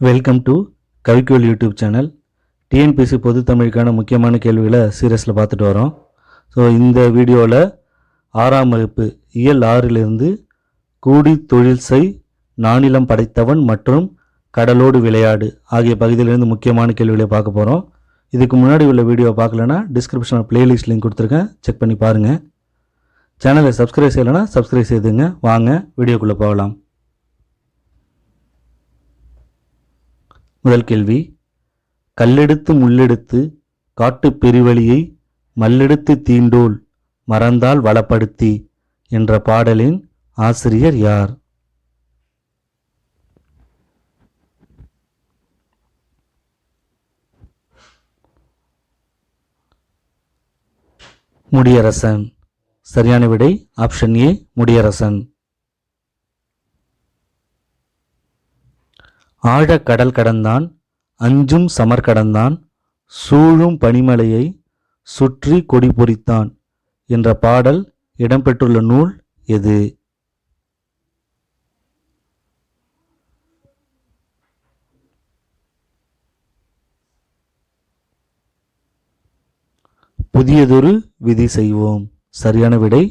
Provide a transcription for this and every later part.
Welcome to கவிக்குவல் YouTube channel. TNPSC பொது தமிழுக்கான முக்கியமான கேள்விகளை சீரியஸில் பார்த்துட்டு வரோம். ஸோ இந்த வீடியோவில் 6ஆம் வகுப்பு இயல் 6லிருந்து கூடி தொழில் செய், நானிலம் படைத்தவன் மற்றும் கடலோடு விளையாடு ஆகிய பகுதியிலிருந்து முக்கியமான கேள்விகளை பார்க்க போகிறோம். இதுக்கு முன்னாடி உள்ள வீடியோ பார்க்கலன்னா டிஸ்கிரிப்ஷனில் பிளேலிஸ்ட் லிங்க் கொடுத்துருக்கேன், செக் பண்ணி பாருங்கள். சேனலை சப்ஸ்கிரைப் செய்யலைன்னா சப்ஸ்கிரைப் செய்துங்க. வாங்க வீடியோக்குள்ளே போகலாம். முதல் கேள்வி, கல்லெடுத்து முள்ளெடுத்து காட்டுப் பெருவழியை மல்லெடுத்து தீண்டோல் மறந்தால் வளப்படுத்தி என்ற பாடலின் ஆசிரியர் யார்? முடியரசன். சரியான விடை ஆப்ஷன் ஏ, முடியரசன். ஆழக் கடல் கடந்தான், அஞ்சும் சமர் கடந்தான், சூழும் பனிமலையை சுற்றி கொடி பொறித்தான் என்ற பாடல் இடம்பெற்றுள்ள நூல் எது? புதியதொரு விதி செய்வோம். சரியான விடை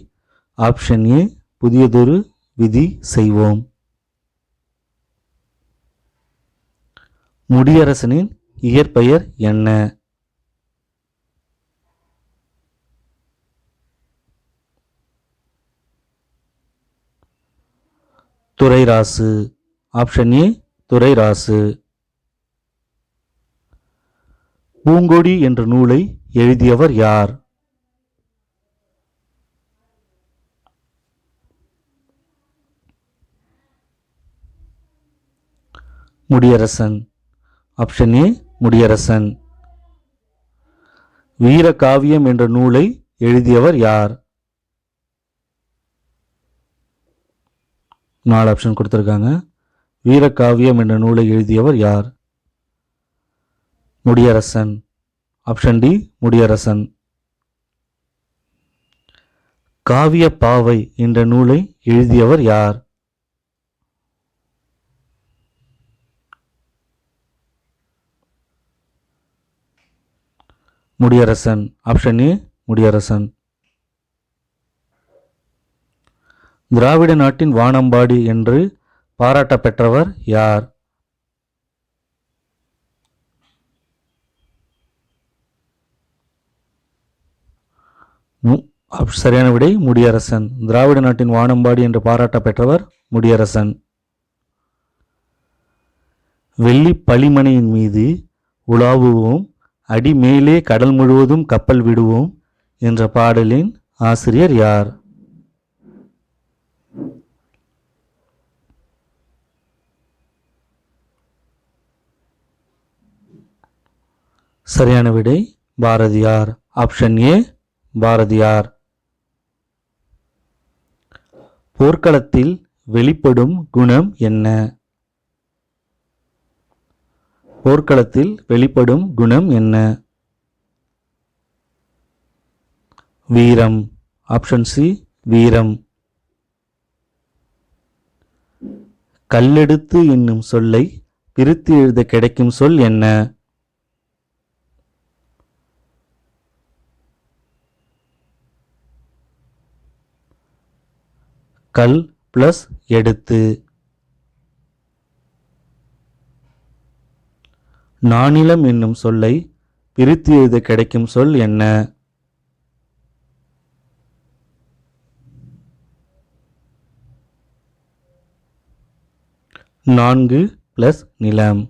ஆப்ஷன் ஏ, புதியதொரு விதி செய்வோம். முடியரசனின் இயற்பெயர் என்ன? துரைராசு. Option A, Durairasu. பூங்கொடி என்ற நூலை எழுதியவர் யார்? முடியரசன். Option A, Mudiyarasan. வீரகாவியம் என்ற நூலை எழுதியவர் யார்? 4 ஆப்ஷன் கொடுத்திருக்காங்க. வீரகாவியம் என்ற நூலை எழுதியவர் யார்? முடியரசன். Option D, Mudiyarasan. காவிய பாவை என்ற நூலை எழுதியவர் யார்? முடியரசன். Option A, Mudiyarasan. திராவிட நாட்டின் வானம்பாடி என்று பாராட்ட பெற்றவர் யார்? சரியான விடை முடியரசன். திராவிட நாட்டின் வானம்பாடி என்று பாராட்ட பெற்றவர் முடியரசன். வெள்ளி பளிமனையின் மீது உலாவுவோம், அடி மேலே கடல் முழுவதும் கப்பல் விடுவோம் என்ற பாடலின் ஆசிரியர் யார்? சரியான விடை பாரதியார். Option A, Bharathiyar. போர்க்களத்தில் வெளிப்படும் குணம் என்ன? போர்க்களத்தில் வெளிப்படும் குணம் என்ன? வீரம். ஆப்ஷன் சி, வீரம். கல்லெடுத்து என்னும் சொல்லை பிரித்து எழுத கிடைக்கும் சொல் என்ன? கல் பிளஸ் எடுத்து. நானிலம் என்னும் சொல்லை பிரித்து எழுத கிடைக்கும் சொல் என்ன? 4 பிளஸ் நிலம்.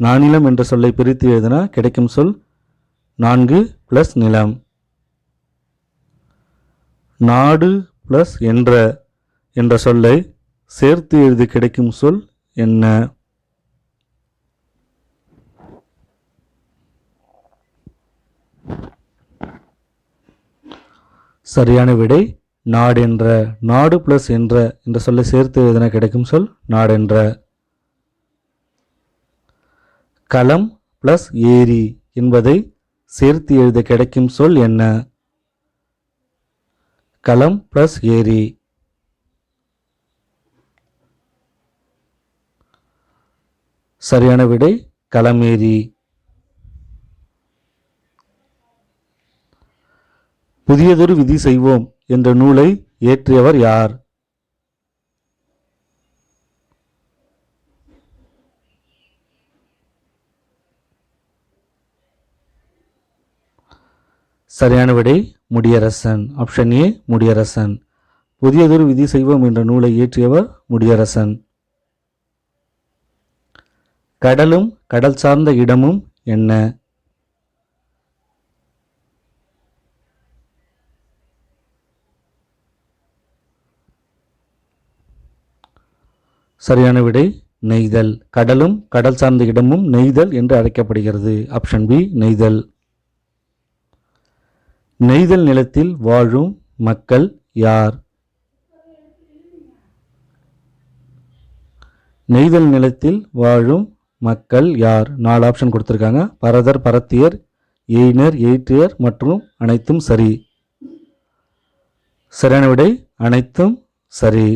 நானிலம் என்ற சொல்லை பிரித்து எழுதினா கிடைக்கும் சொல் 4 பிளஸ் நிலம். நாடு பிளஸ் என்ற சொல்லை சேர்த்து எழுதி கிடைக்கும் சொல் என்ன? சரியான விடை நாடென்ற. நாடு பிளஸ் என்ற சொல்லை சேர்த்து எழுதின கிடைக்கும் சொல் நாடென்ற. களம் பிளஸ் ஏரி என்பதை சேர்த்து எழுத கிடைக்கும் சொல் என்ன? களம் பிளஸ் ஏரி. சரியான விடை களமேரி. புதியதொரு விதி செய்வோம் என்ற நூலை இயற்றியவர் யார்? சரியான விடை முடியரசன். Option A Mudiyarasan. புதியதொரு விதி செய்வோம் என்ற நூலை இயற்றியவர் முடியரசன். கடலும் கடல் சார்ந்த இடமும் என்ன? சரியான விடை நெய்தல். கடலும் கடல் சார்ந்த இடமும் நெய்தல் என்று அழைக்கப்படுகிறது. ஆப்ஷன் பி நெய்தல். நெய்தல் நிலத்தில் வாழும் மக்கள் யார்? நெய்தல் நிலத்தில் வாழும் மக்கள் யார்? 4 ஆப்ஷன் கொடுத்துருக்காங்க. பரதர், பரத்தியர், எயினர், எயிற்றியர் மற்றும் அனைத்தும் சரி. சரியான விடை அனைத்தும் சரி.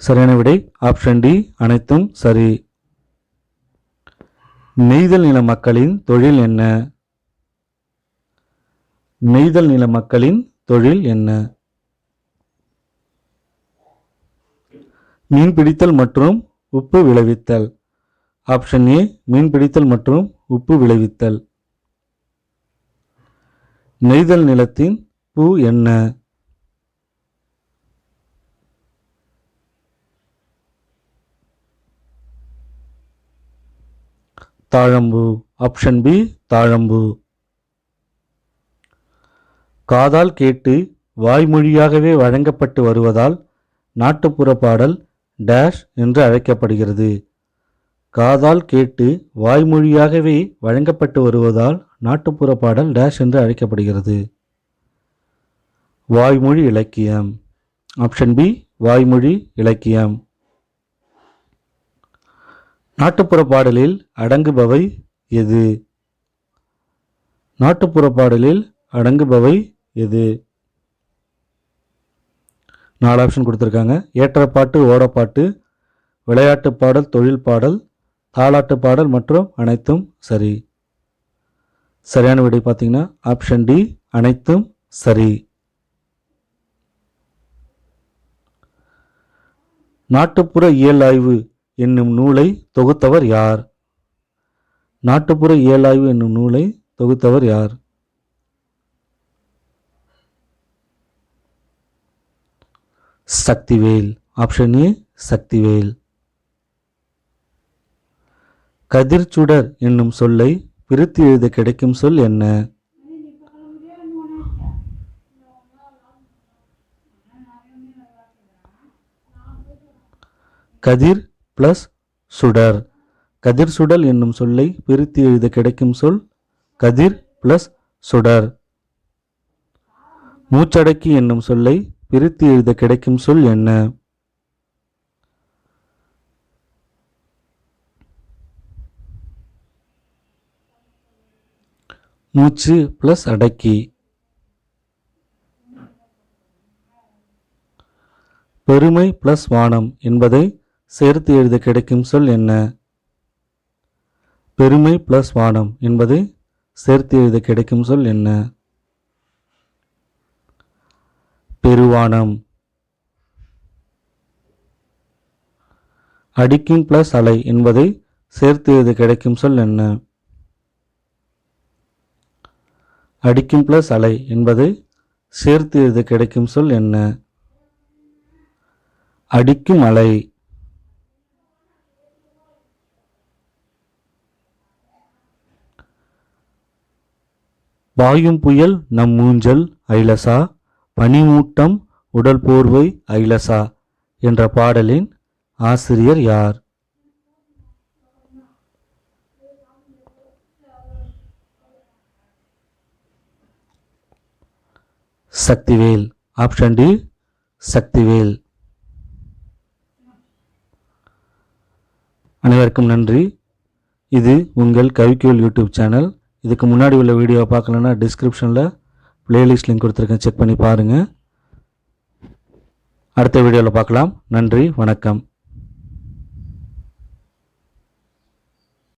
சரியான விடை ஆப்ஷன் டி அனைத்தும் சரி. நெய்தல் நில மக்களின் தொழில் என்ன? நெய்தல் நில மக்களின் தொழில் என்ன? மீன்பிடித்தல் மற்றும் உப்பு விளைவித்தல். ஆப்ஷன் ஏ மீன்பிடித்தல் மற்றும் உப்பு விளைவித்தல். நெய்தல் நிலத்தின் பூ என்ன? தாழம்பூ. ஆப்ஷன் பி தாழம்பூ. காதால் கேட்டு வாய்மொழியாகவே வழங்கப்பட்டு வருவதால் நாட்டுப்புற பாடல் டேஷ் என்று அழைக்கப்படுகிறது. காதால் கேட்டு வாய்மொழியாகவே வழங்கப்பட்டு வருவதால் நாட்டுப்புற பாடல் டேஷ் என்று அழைக்கப்படுகிறது. வாய்மொழி இலக்கியம். ஆப்ஷன் பி வாய்மொழி இலக்கியம். நாட்டுப்புற பாடலில் அடங்குபவை எது? நாட்டுப்புற பாடலில் அடங்குபவை எது? 4 ஆப்ஷன் கொடுத்துருக்காங்க. ஏற்றப்பாட்டு, ஓடப்பாட்டு, விளையாட்டு பாடல், தொழில் பாடல், தாலாட்டு பாடல் மற்றும் அனைத்தும் சரி. சரியான விடை பார்த்தீங்கன்னா ஆப்ஷன் டி அனைத்தும் சரி. நாட்டுப்புற இயல் ஆய்வு என்னும் நூலை தொகுத்தவர் யார்? நாட்டுப்புற இயலாய்வு என்னும் நூலை தொகுத்தவர் யார்? சக்திவேல். Option A Sakthivel. கதிர்ச்சுடர் என்னும் சொல்லை பிரித்து எழுத கிடைக்கும் சொல் என்ன? கதிர் பிளஸ் சுடர். கதிர் சுடல் என்னும் சொல்லை பிரித்து எழுத கிடைக்கும் சொல் கதிர் பிளஸ் சுடர். மூச்சடக்கி என்னும் சொல்லை பிரித்து எழுத கிடைக்கும் சொல் என்ன? மூச்சு பிளஸ் அடக்கி. பெருமை பிளஸ் வானம் என்பதை சேர்த்து எழுத கிடைக்கும் சொல் என்ன? பெருமை பிளஸ் வானம் என்பதை சேர்த்து எழுத கிடைக்கும் சொல் என்ன? பெருவானம். அடிக்கும் பிளஸ் அலை என்பதை சேர்த்து எழுத கிடைக்கும் சொல் என்ன? அடிக்கும் பிளஸ் அலை என்பதை சேர்த்து எழுத கிடைக்கும் சொல் என்ன? அடிக்கும் அலை. பாயும் புயல் நம் மூஞ்சல் ஐலசா, பனிமூட்டம் உடல் போர்வை ஐலசா என்ற பாடலின் ஆசிரியர் யார்? சக்திவேல். Option D Sakthivel. அனைவருக்கும் நன்றி. இது உங்கள் கவிக்குயல் யூடியூப் சேனல். இதுக்கு முன்னாடி உள்ள வீடியோவை பார்க்கலன்னா டிஸ்கிரிப்ஷனில் பிளேலிஸ்ட் லிங்க் கொடுத்துருக்கேன், செக் பண்ணி பாருங்கள். அடுத்த வீடியோவில் பார்க்கலாம். நன்றி, வணக்கம்.